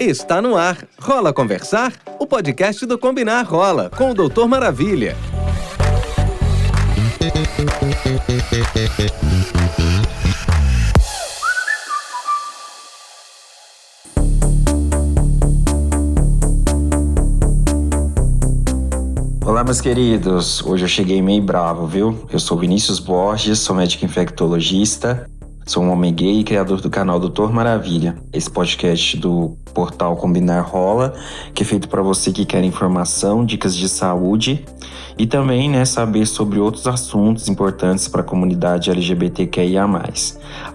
Está no ar. Rola Conversar? O podcast do Combinar Rola, com o Doutor Maravilha. Olá, meus queridos. Hoje eu cheguei meio bravo, viu? Eu sou Vinícius Borges, sou médico infectologista, sou um homem gay e criador do canal Doutor Maravilha, esse podcast do portal Combinar Rola, que é feito para você que quer informação, dicas de saúde e também, saber sobre outros assuntos importantes para a comunidade LGBTQIA+.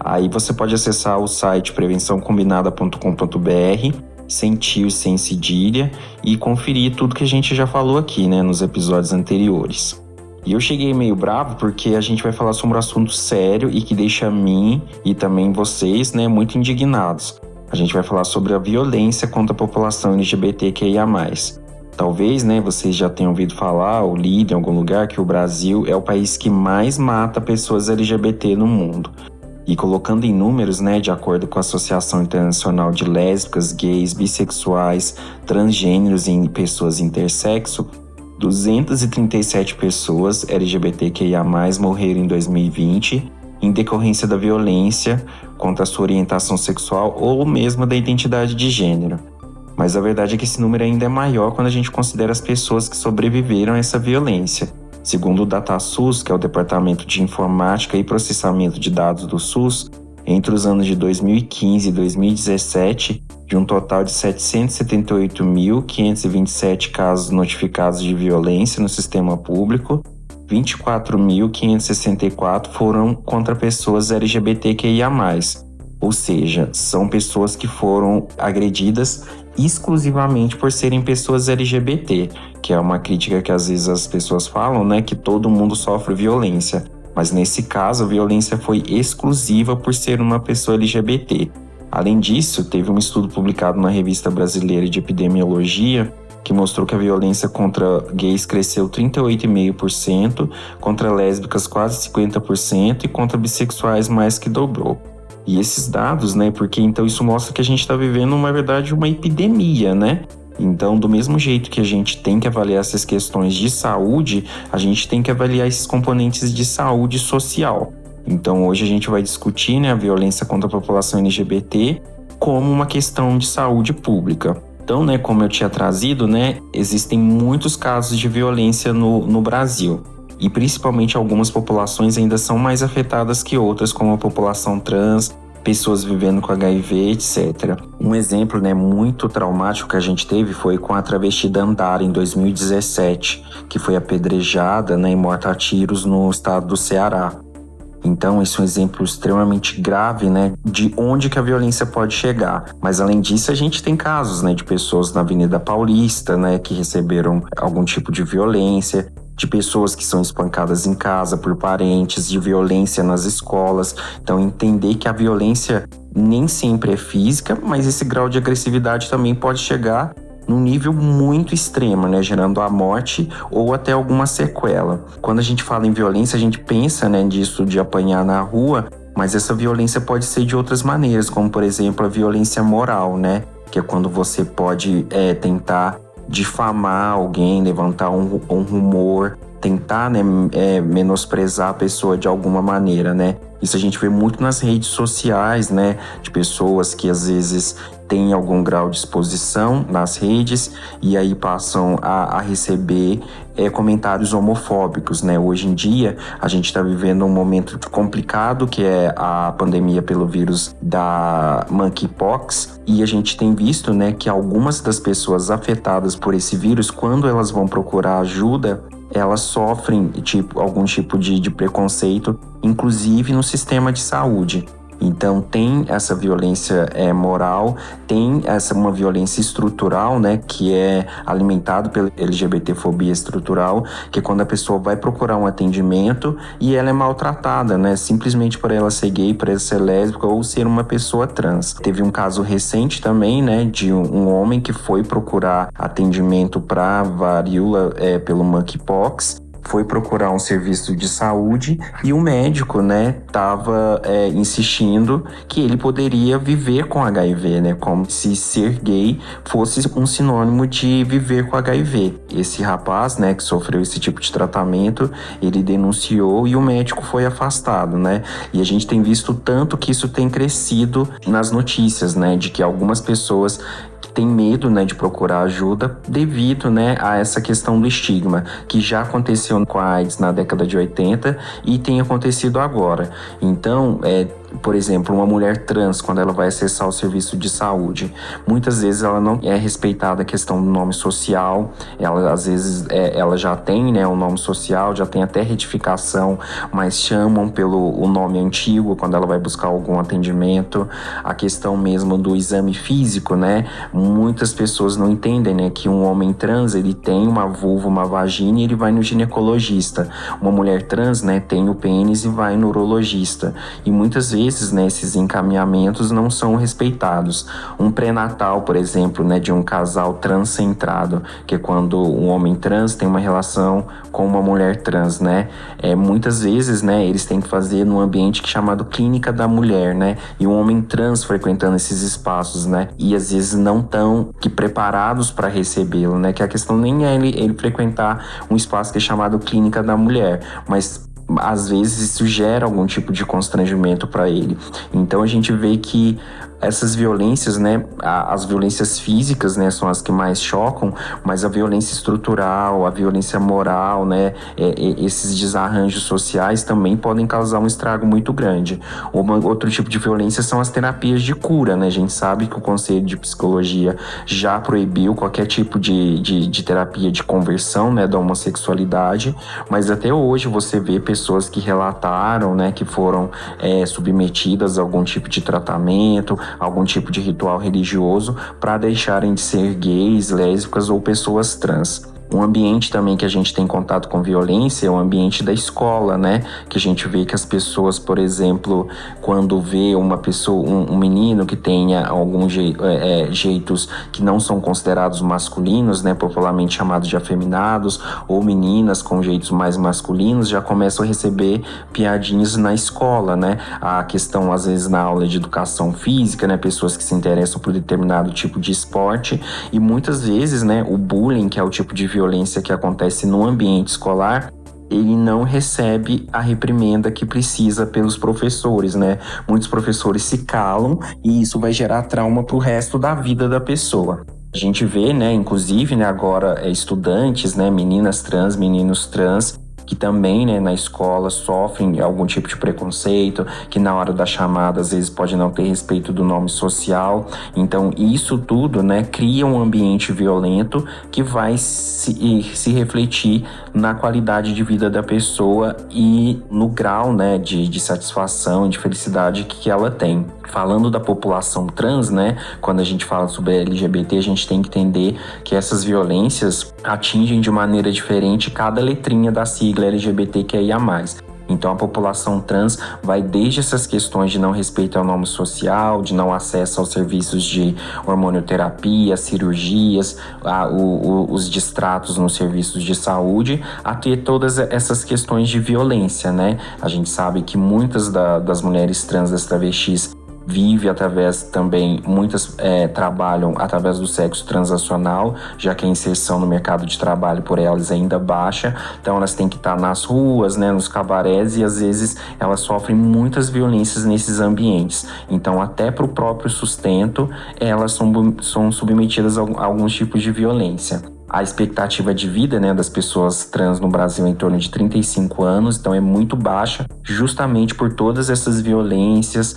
Aí você pode acessar o site prevençãocombinada.com.br, sem tio e sem cedilha, e conferir tudo que a gente já falou aqui, nos episódios anteriores. E eu cheguei meio bravo porque a gente vai falar sobre um assunto sério e que deixa mim e também vocês, muito indignados. A gente vai falar sobre a violência contra a população LGBTQIA+. Talvez, vocês já tenham ouvido falar ou lido em algum lugar que o Brasil é o país que mais mata pessoas LGBT no mundo. E colocando em números, de acordo com a Associação Internacional de Lésbicas, Gays, Bissexuais, Transgêneros e Pessoas Intersexo, 237 pessoas LGBTQIA+, morreram em 2020 em decorrência da violência contra a sua orientação sexual ou mesmo da identidade de gênero. Mas a verdade é que esse número ainda é maior quando a gente considera as pessoas que sobreviveram a essa violência. Segundo o DataSUS, que é o Departamento de Informática e Processamento de Dados do SUS, entre os anos de 2015 e 2017, de um total de 778.527 casos notificados de violência no sistema público, 24.564 foram contra pessoas LGBTQIA+, ou seja, são pessoas que foram agredidas exclusivamente por serem pessoas LGBT, que é uma crítica que às vezes as pessoas falam, que todo mundo sofre violência. Mas nesse caso, a violência foi exclusiva por ser uma pessoa LGBT. Além disso, teve um estudo publicado na Revista Brasileira de Epidemiologia que mostrou que a violência contra gays cresceu 38,5%, contra lésbicas quase 50% e contra bissexuais mais que dobrou. E esses dados, porque então isso mostra que a gente está vivendo, na verdade, uma epidemia, Então, do mesmo jeito que a gente tem que avaliar essas questões de saúde, a gente tem que avaliar esses componentes de saúde social. Então, hoje a gente vai discutir, a violência contra a população LGBT como uma questão de saúde pública. Então, como eu tinha trazido, existem muitos casos de violência no Brasil. E principalmente algumas populações ainda são mais afetadas que outras, como a população trans, pessoas vivendo com HIV, etc. Um exemplo muito traumático que a gente teve foi com a travesti Dandara em 2017, que foi apedrejada e morta a tiros no estado do Ceará. Então, esse é um exemplo extremamente grave, de onde que a violência pode chegar. Mas, além disso, a gente tem casos, de pessoas na Avenida Paulista, que receberam algum tipo de violência, de pessoas que são espancadas em casa por parentes, de violência nas escolas. Então, entender que a violência nem sempre é física, mas esse grau de agressividade também pode chegar num nível muito extremo, gerando a morte ou até alguma sequela. Quando a gente fala em violência, a gente pensa, disso de apanhar na rua, mas essa violência pode ser de outras maneiras, como, por exemplo, a violência moral, que é quando você pode tentar difamar alguém, levantar um rumor, tentar menosprezar a pessoa de alguma maneira, Isso a gente vê muito nas redes sociais, de pessoas que às vezes têm algum grau de exposição nas redes e aí passam a receber comentários homofóbicos, Hoje em dia, a gente está vivendo um momento complicado, que é a pandemia pelo vírus da monkeypox, e a gente tem visto, que algumas das pessoas afetadas por esse vírus, quando elas vão procurar ajuda, elas sofrem algum tipo de preconceito, inclusive no sistema de saúde. Então tem essa violência moral, tem uma violência estrutural, que é alimentada pela LGBTfobia estrutural, que é quando a pessoa vai procurar um atendimento e ela é maltratada, simplesmente por ela ser gay, por ela ser lésbica ou ser uma pessoa trans. Teve um caso recente também, de um homem que foi procurar atendimento para varíola pelo monkeypox, foi procurar um serviço de saúde e o médico, né, estava insistindo que ele poderia viver com HIV, né, como se ser gay fosse um sinônimo de viver com HIV. Esse rapaz, né, que sofreu esse tipo de tratamento, ele denunciou e o médico foi afastado, né, e a gente tem visto tanto que isso tem crescido nas notícias, né, de que algumas pessoas tem medo, né, de procurar ajuda devido, né, a essa questão do estigma, que já aconteceu com a AIDS na década de 80 e tem acontecido agora. Então, por exemplo, uma mulher trans, quando ela vai acessar o serviço de saúde, muitas vezes ela não é respeitada a questão do nome social, ela às vezes ela já tem, né, um nome social, já tem até retificação, mas chamam pelo o nome antigo quando ela vai buscar algum atendimento. A questão mesmo do exame físico, né, muitas pessoas não entendem, né, que um homem trans, ele tem uma vulva, uma vagina e ele vai no ginecologista. Uma mulher trans, né, tem o pênis e vai no urologista. E muitas vezes, né, esses encaminhamentos não são respeitados. Um pré-natal, por exemplo, né, de um casal transcentrado, que é quando um homem trans tem uma relação com uma mulher trans, né, muitas vezes, né, eles têm que fazer num ambiente chamado clínica da mulher, né, e um homem trans frequentando esses espaços, né, e às vezes não tão preparados para recebê-lo, né, que a questão nem é ele frequentar um espaço que é chamado clínica da mulher, mas às vezes isso gera algum tipo de constrangimento para ele. Então a gente vê que essas violências, né, as violências físicas, né, são as que mais chocam, mas a violência estrutural, a violência moral, né, esses desarranjos sociais também podem causar um estrago muito grande. Outro tipo de violência são as terapias de cura, né, a gente sabe que o Conselho de Psicologia já proibiu qualquer tipo de terapia de conversão, né, da homossexualidade, mas até hoje você vê pessoas que relataram, né, que foram submetidas a algum tipo de tratamento, algum tipo de ritual religioso para deixarem de ser gays, lésbicas ou pessoas trans. Um ambiente também que a gente tem contato com violência é o ambiente da escola, né? Que a gente vê que as pessoas, por exemplo, quando vê uma pessoa, um menino que tenha alguns jeitos que não são considerados masculinos, né? Popularmente chamados de afeminados, ou meninas com jeitos mais masculinos, já começam a receber piadinhas na escola, né? A questão, às vezes, na aula de educação física, né? Pessoas que se interessam por determinado tipo de esporte e muitas vezes, né? O bullying, que é o tipo de violência que acontece no ambiente escolar, ele não recebe a reprimenda que precisa pelos professores, né? Muitos professores se calam e isso vai gerar trauma pro resto da vida da pessoa. A gente vê, né, inclusive, né, agora estudantes, né, meninas trans, meninos trans, que também, né, na escola sofrem algum tipo de preconceito, que na hora da chamada às vezes pode não ter respeito do nome social. Então isso tudo, né, cria um ambiente violento que vai se refletir na qualidade de vida da pessoa e no grau, né, de satisfação, de felicidade que ela tem. Falando da população trans, né, quando a gente fala sobre LGBT, a gente tem que entender que essas violências atingem de maneira diferente cada letrinha da sigla LGBTQIA+. Então a população trans vai desde essas questões de não respeito ao nome social, de não acesso aos serviços de hormonioterapia, cirurgias, os distratos nos serviços de saúde, até todas essas questões de violência, né? A gente sabe que muitas das mulheres trans, das travestis, vive através também, muitas trabalham através do sexo transacional, já que a inserção no mercado de trabalho por elas é ainda baixa, então elas têm que estar nas ruas, né, nos cabarés, e às vezes elas sofrem muitas violências nesses ambientes. Então até para o próprio sustento elas são submetidas a alguns tipos de violência. A expectativa de vida, né, das pessoas trans no Brasil é em torno de 35 anos, então é muito baixa, justamente por todas essas violências,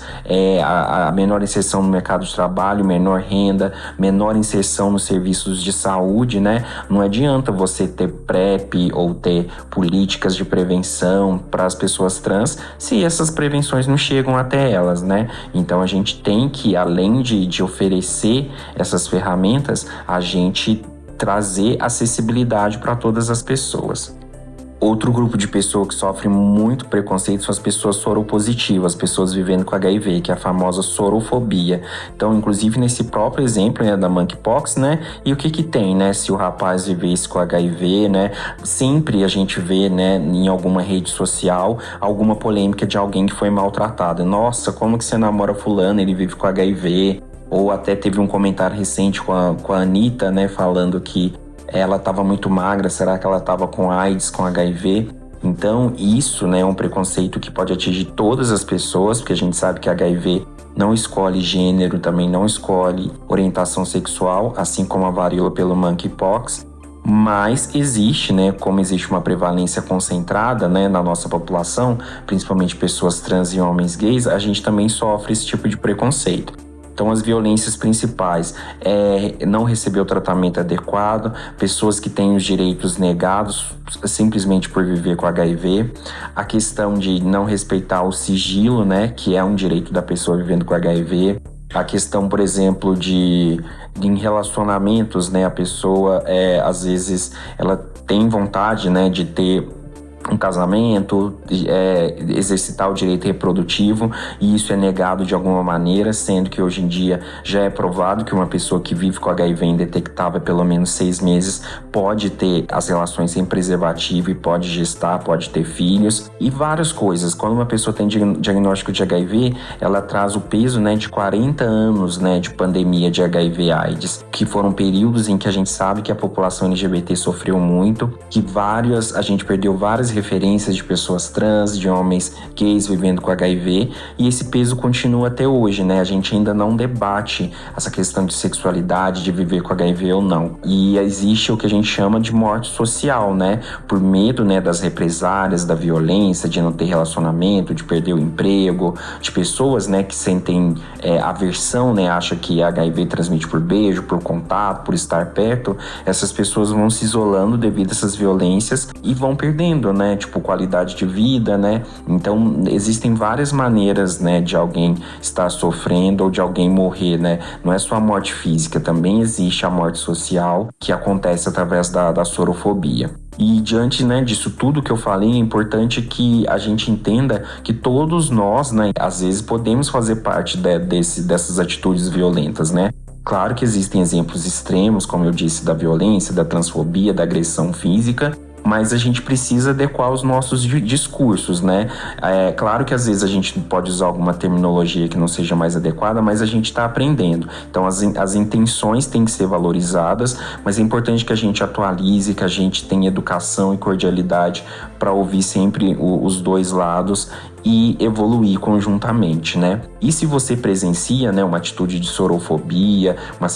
a menor inserção no mercado de trabalho, menor renda, menor inserção nos serviços de saúde, né? Não adianta você ter PrEP ou ter políticas de prevenção para as pessoas trans se essas prevenções não chegam até elas, né? Então a gente tem que, além de oferecer essas ferramentas, a gente trazer acessibilidade para todas as pessoas. Outro grupo de pessoa que sofre muito preconceito são as pessoas soropositivas, as pessoas vivendo com HIV, que é a famosa sorofobia. Então, inclusive nesse próprio exemplo, né, da monkeypox, né, e o que tem, né, se o rapaz vivesse com HIV, né, sempre a gente vê, né, em alguma rede social, alguma polêmica de alguém que foi maltratado. Nossa, como que você namora fulano, ele vive com HIV? Ou até teve um comentário recente com a Anitta, né, falando que ela estava muito magra, será que ela estava com AIDS, com HIV? Então, isso, né, é um preconceito que pode atingir todas as pessoas, porque a gente sabe que HIV não escolhe gênero, também não escolhe orientação sexual, assim como a varíola pelo monkeypox. Mas existe, né, como existe uma prevalência concentrada, né, na nossa população, principalmente pessoas trans e homens gays, a gente também sofre esse tipo de preconceito. Então, as violências principais é não receber o tratamento adequado, pessoas que têm os direitos negados simplesmente por viver com HIV, a questão de não respeitar o sigilo, né, que é um direito da pessoa vivendo com HIV, a questão, por exemplo, de em relacionamentos, né, a pessoa às vezes ela tem vontade, né, de ter um casamento, exercitar o direito reprodutivo, e isso é negado de alguma maneira, sendo que hoje em dia já é provado que uma pessoa que vive com HIV indetectável há pelo menos 6 meses pode ter as relações sem preservativo e pode gestar, pode ter filhos e várias coisas. Quando uma pessoa tem diagnóstico de HIV, ela traz o peso, né, de 40 anos, né, de pandemia de HIV/AIDS, que foram períodos em que a gente sabe que a população LGBT sofreu muito, que a gente perdeu várias referências de pessoas trans, de homens gays vivendo com HIV, e esse peso continua até hoje, né? A gente ainda não debate essa questão de sexualidade, de viver com HIV ou não. E existe o que a gente chama de morte social, né? Por medo, né, das represálias, da violência, de não ter relacionamento, de perder o emprego, de pessoas, né, que sentem aversão, né? Acha que HIV transmite por beijo, por contato, por estar perto. Essas pessoas vão se isolando devido a essas violências e vão perdendo, né, tipo, qualidade de vida, né? Então, existem várias maneiras, né, de alguém estar sofrendo ou de alguém morrer, né? Não é só a morte física, também existe a morte social, que acontece através da sorofobia. E diante, né, disso tudo que eu falei, é importante que a gente entenda que todos nós, né, às vezes podemos fazer parte dessas atitudes violentas, né? Claro que existem exemplos extremos, como eu disse, da violência, da transfobia, da agressão física, mas a gente precisa adequar os nossos discursos, né? É claro que às vezes a gente pode usar alguma terminologia que não seja mais adequada, mas a gente está aprendendo. Então as intenções têm que ser valorizadas, mas é importante que a gente atualize, que a gente tenha educação e cordialidade para ouvir sempre os dois lados e evoluir conjuntamente, né? E se você presencia, né, uma atitude de sorofobia, uma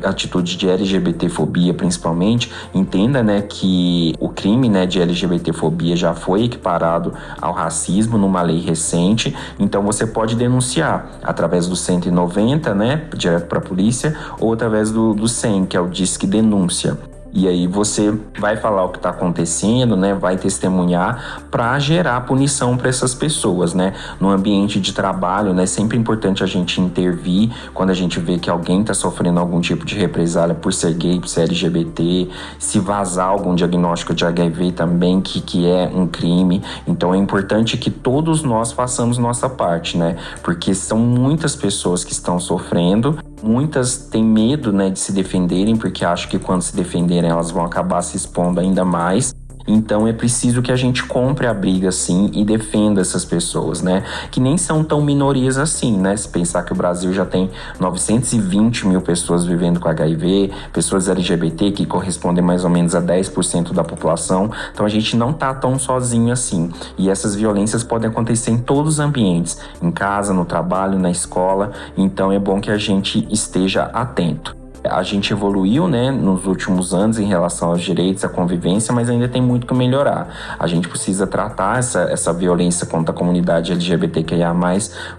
atitude de LGBTfobia principalmente, entenda, né, que o crime, né, de LGBTfobia já foi equiparado ao racismo numa lei recente, então você pode denunciar através do 190, né, direto para a polícia, ou através do 100, que é o Disque Denúncia. E aí você vai falar o que está acontecendo, né? Vai testemunhar para gerar punição para essas pessoas, né? No ambiente de trabalho, né? Sempre é importante a gente intervir quando a gente vê que alguém está sofrendo algum tipo de represália por ser gay, por ser LGBT, se vazar algum diagnóstico de HIV também, que é um crime. Então é importante que todos nós façamos nossa parte, né? Porque são muitas pessoas que estão sofrendo. Muitas têm medo, né, de se defenderem, porque acham que quando se defenderem elas vão acabar se expondo ainda mais. Então é preciso que a gente compre a briga, sim, e defenda essas pessoas, né? Que nem são tão minorias assim, né? Se pensar que o Brasil já tem 920 mil pessoas vivendo com HIV, pessoas LGBT que correspondem mais ou menos a 10% da população. Então a gente não tá tão sozinho assim. E essas violências podem acontecer em todos os ambientes, em casa, no trabalho, na escola. Então é bom que a gente esteja atento. A gente evoluiu, né, nos últimos anos em relação aos direitos, à convivência, mas ainda tem muito que melhorar. A gente precisa tratar essa violência contra a comunidade LGBTQIA+,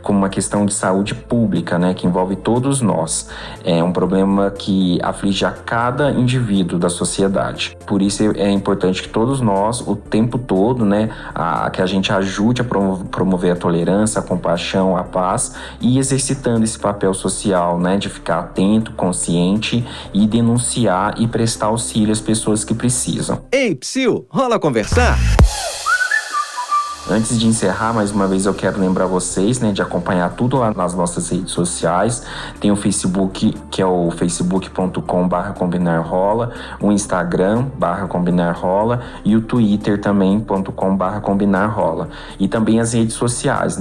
como uma questão de saúde pública, né, que envolve todos nós. É um problema que aflige a cada indivíduo da sociedade. Por isso é importante que todos nós, o tempo todo, né, que a gente ajude a promover a tolerância, a compaixão, a paz e exercitando esse papel social, né, de ficar atento, consciente, urgente e denunciar e prestar auxílio às pessoas que precisam. Ei, Psyu, rola conversar? Antes de encerrar, mais uma vez eu quero lembrar vocês, de acompanhar tudo lá nas nossas redes sociais. Tem o Facebook, que é o facebook.com/combinarrola, o Instagram /combinarrola e o Twitter também .com/combinarrola. E também as redes sociais,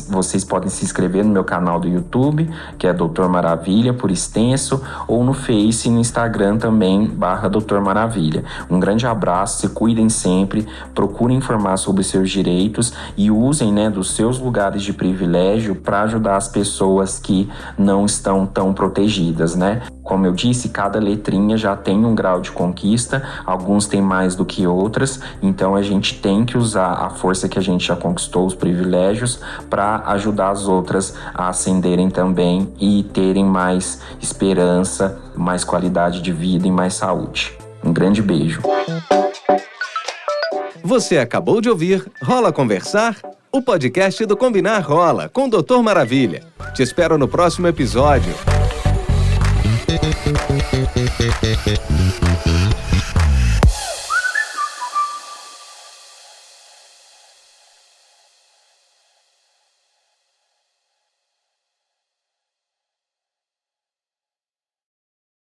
Vocês podem se inscrever no meu canal do YouTube, que é Doutor Maravilha, por extenso, ou no Face e no Instagram também, /Doutor Maravilha. Um grande abraço, se cuidem sempre, procurem informar sobre seus direitos e usem, dos seus lugares de privilégio para ajudar as pessoas que não estão tão protegidas, Como eu disse, cada letrinha já tem um grau de conquista, alguns têm mais do que outras, então a gente tem que usar a força que a gente já conquistou, os privilégios, para ajudar as outras a ascenderem também e terem mais esperança, mais qualidade de vida e mais saúde. Um grande beijo. Você acabou de ouvir Rola Conversar? O podcast do Combinar Rola, com o Doutor Maravilha. Te espero no próximo episódio.